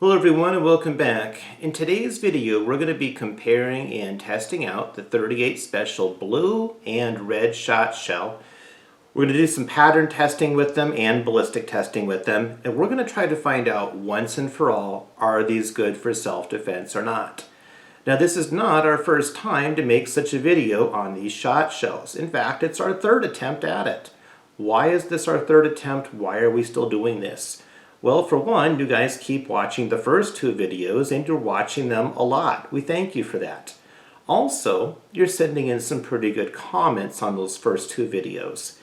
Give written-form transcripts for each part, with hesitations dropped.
Hello everyone and welcome back. In today's video we're going to be comparing and testing out the 38 Special blue and red shot shell. We're going to do some pattern testing with them and ballistic testing with them, and we're going to try to find out once and for all, are these good for self-defense or not. Now this is not our first time to make such a video on these shot shells. In fact, it's our third attempt at it. Why is this our third attempt? Why are we still doing this? Well, for one, you guys keep watching the first two videos and you're watching them a lot. We thank you for that. Also, you're sending in some pretty good comments on those first two videos.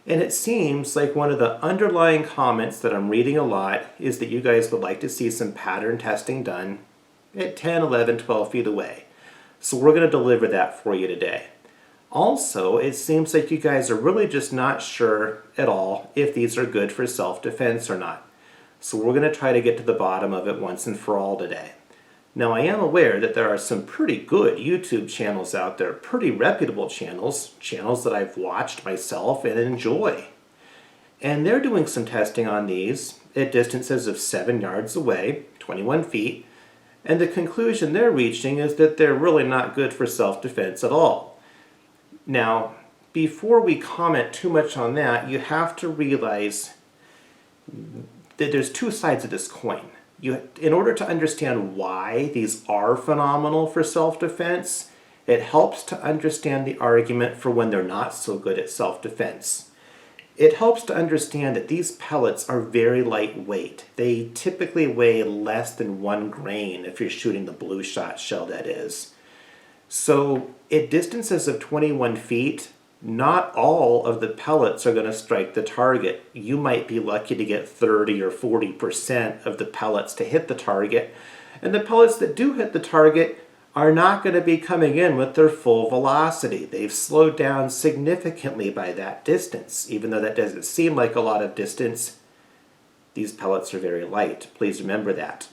And it seems like one of the underlying comments that I'm reading a lot is that you guys would like to see some pattern testing done at 10, 11, 12 feet away. So we're going to deliver that for you today. Also, it seems like you guys are really just not sure at all if these are good for self-defense or not. So we're going to try to get to the bottom of it once and for all today. Now I am aware that there are some pretty good YouTube channels out there, pretty reputable channels that I've watched myself and enjoy. And they're doing some testing on these at distances of 7 yards away, 21 feet, and the conclusion they're reaching is that they're really not good for self-defense at all. Now, before we comment too much on that, you have to realize that there's two sides of this coin. In order to understand why these are phenomenal for self-defense, it helps to understand the argument for when they're not so good at self-defense. It helps to understand that these pellets are very lightweight. They typically weigh less than 1 grain if you're shooting the blue shot shell, that is. So at distances of 21 feet, not all of the pellets are going to strike the target. You might be lucky to get 30 or 40% of the pellets to hit the target. And the pellets that do hit the target are not going to be coming in with their full velocity. They've slowed down significantly by that distance. Even though that doesn't seem like a lot of distance, these pellets are very light. Please remember that.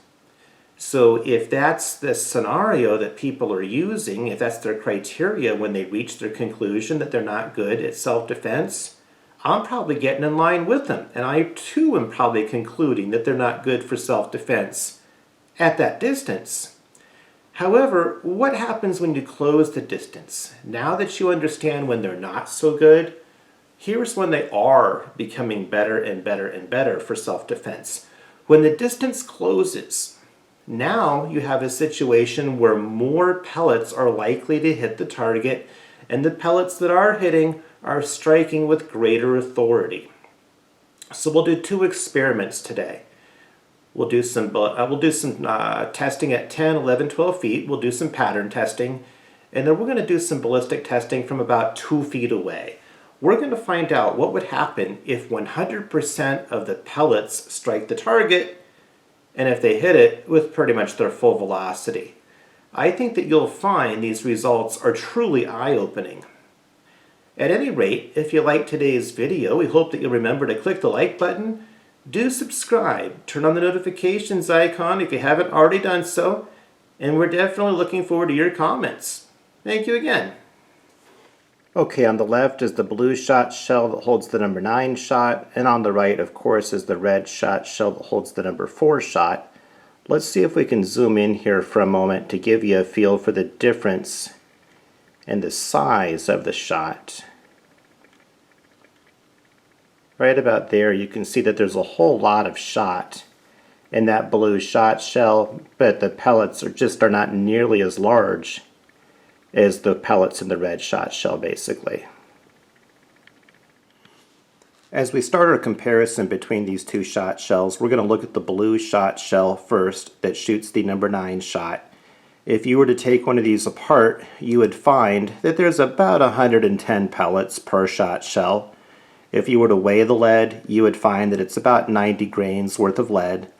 So if that's the scenario that people are using, if that's their criteria when they reach their conclusion that they're not good at self-defense, I'm probably getting in line with them. And I too am probably concluding that they're not good for self-defense at that distance. However, what happens when you close the distance? Now that you understand when they're not so good, here's when they are becoming better and better and better for self-defense. When the distance closes, now you have a situation where more pellets are likely to hit the target, and the pellets that are hitting are striking with greater authority. So we'll do two experiments today. We'll do some testing at 10, 11, 12 feet. We'll do some pattern testing, and then we're going to do some ballistic testing from about 2 feet away. We're going to find out what would happen if 100% of the pellets strike the target and if they hit it with pretty much their full velocity. I think that you'll find these results are truly eye-opening. At any rate, if you liked today's video, we hope that you'll remember to click the like button, do subscribe, turn on the notifications icon if you haven't already done so, and we're definitely looking forward to your comments. Thank you again. Okay, on the left is the blue shot shell that holds the number 9 shot, and on the right, of course, is the red shot shell that holds the number 4 shot. Let's see if we can zoom in here for a moment to give you a feel for the difference in the size of the shot. Right about there, you can see that there's a whole lot of shot in that blue shot shell, but the pellets are not nearly as large as the pellets in the red shot shell, basically. As we start our comparison between these two shot shells, we're going to look at the blue shot shell first that shoots the number 9 shot. If you were to take one of these apart, you would find that there's about 110 pellets per shot shell. If you were to weigh the lead, you would find that it's about 90 grains worth of lead.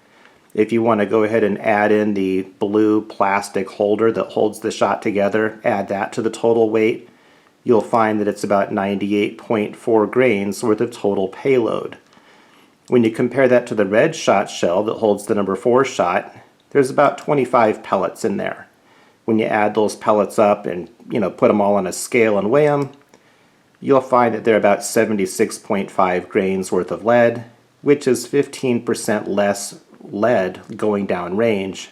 If you want to go ahead and add in the blue plastic holder that holds the shot together, add that to the total weight, you'll find that it's about 98.4 grains worth of total payload. When you compare that to the red shot shell that holds the number 4 shot, there's about 25 pellets in there. When you add those pellets up and put them all on a scale and weigh them, you'll find that they're about 76.5 grains worth of lead, which is 15% less lead going down range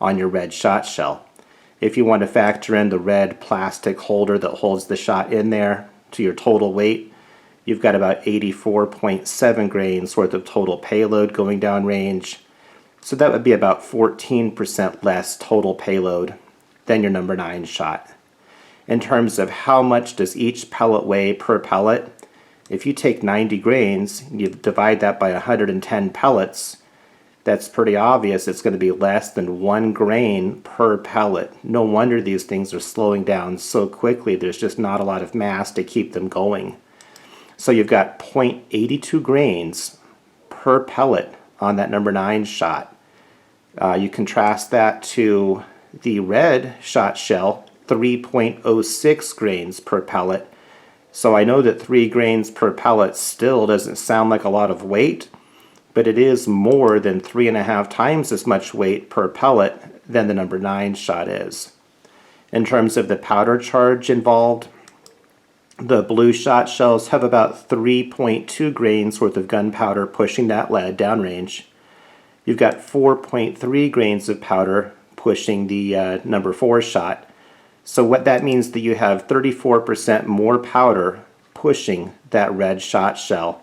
on your red shot shell. If you want to factor in the red plastic holder that holds the shot in there to your total weight, you've got about 84.7 grains worth of total payload going down range. So that would be about 14% less total payload than your number 9 shot. In terms of how much does each pellet weigh per pellet, if you take 90 grains, you divide that by 110 pellets, that's pretty obvious it's going to be less than 1 grain per pellet. No wonder these things are slowing down so quickly. There's just not a lot of mass to keep them going. So you've got 0.82 grains per pellet on that number 9 shot. You contrast that to the red shot shell, 3.06 grains per pellet. So I know that 3 grains per pellet still doesn't sound like a lot of weight, but it is more than 3.5 times as much weight per pellet than the number 9 shot is. In terms of the powder charge involved, the blue shot shells have about 3.2 grains worth of gunpowder pushing that lead downrange. You've got 4.3 grains of powder pushing the number 4 shot. So what that means that you have 34% more powder pushing that red shot shell,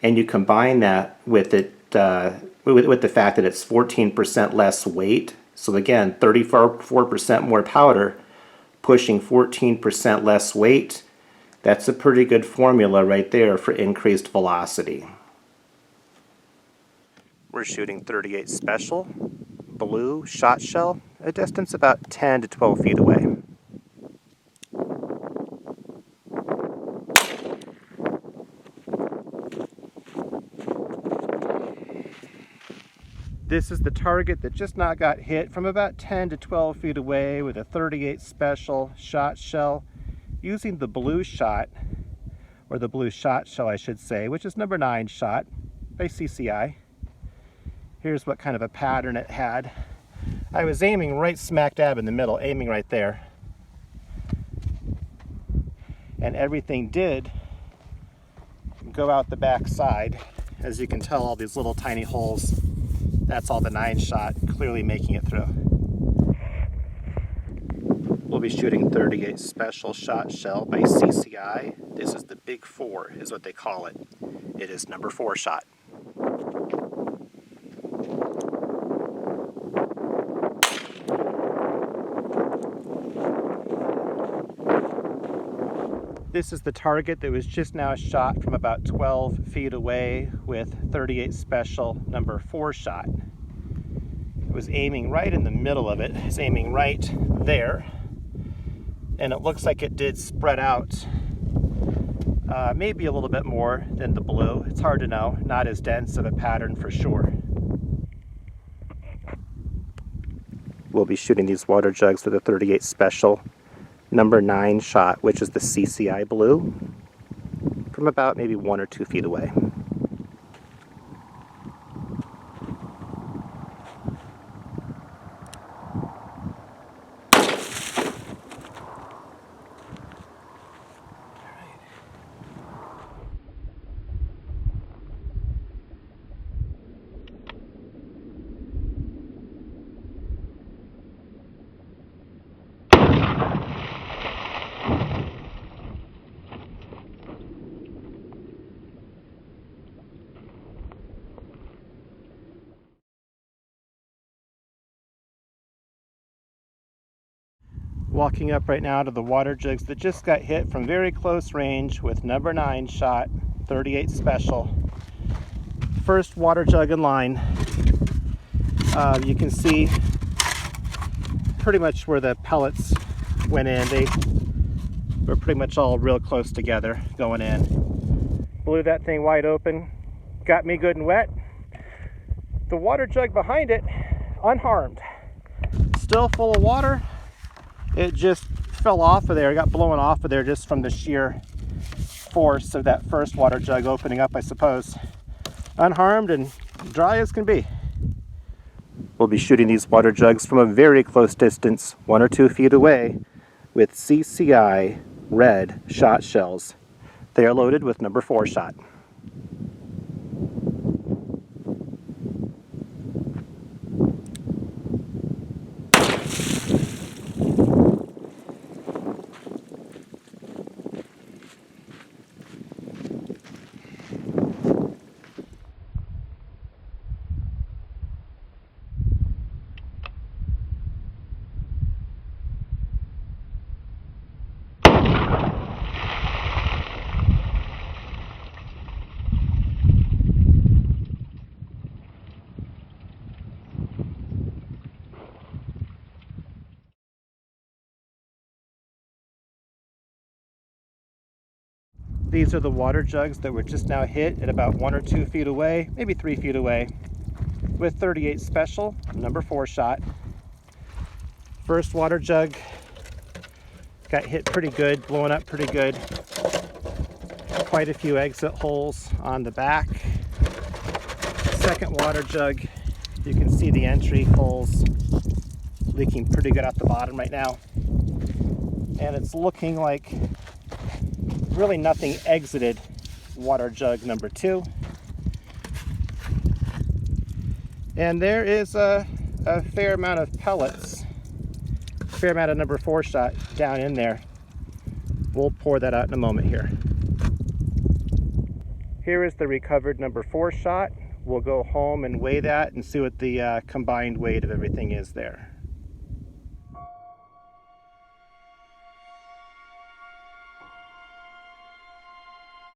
and you combine that with with the fact that it's 14% less weight. So again, 34% more powder pushing 14% less weight. That's a pretty good formula right there for increased velocity. We're shooting 38 special blue shot shell, a distance about 10 to 12 feet away. This is the target that just not got hit from about 10 to 12 feet away with a 38 special shot shell using the blue shot, or the blue shot shell I should say, which is number 9 shot by CCI. Here's what kind of a pattern it had. I was aiming right smack dab in the middle, aiming right there. And everything did go out the back side. As you can tell, all these little tiny holes, that's all the 9 shot, clearly making it through. We'll be shooting 38 special shot shell by CCI. This is the Big 4, is what they call it. It is number 4 shot. This is the target that was just now shot from about 12 feet away with 38 special number 4 shot. It was aiming right in the middle of it. It's aiming right there. And it looks like it did spread out maybe a little bit more than the blue. It's hard to know. Not as dense of a pattern for sure. We'll be shooting these water jugs with a 38 special number 9 shot, which is the CCI blue, from about maybe 1 or 2 feet away. Walking up right now to the water jugs that just got hit from very close range with number 9 shot, 38 special. First water jug in line. You can see pretty much where the pellets went in. They were pretty much all real close together going in. Blew that thing wide open, got me good and wet. The water jug behind it, unharmed. Still full of water. It just fell off of there. It got blown off of there just from the sheer force of that first water jug opening up, I suppose. Unharmed and dry as can be. We'll be shooting these water jugs from a very close distance, 1 or 2 feet away, with CCI red shot shells. They are loaded with number 4 shot. These are the water jugs that were just now hit at about 1 or 2 feet away, maybe 3 feet away, with 38 Special, number 4 shot. First water jug got hit pretty good, blowing up pretty good. Quite a few exit holes on the back. Second water jug, you can see the entry holes leaking pretty good out the bottom right now. And it's looking like really nothing exited water jug number 2. And there is a fair amount of pellets, fair amount of number 4 shot down in there. We'll pour that out in a moment here. Here is the recovered number 4 shot. We'll go home and weigh that and see what the combined weight of everything is there.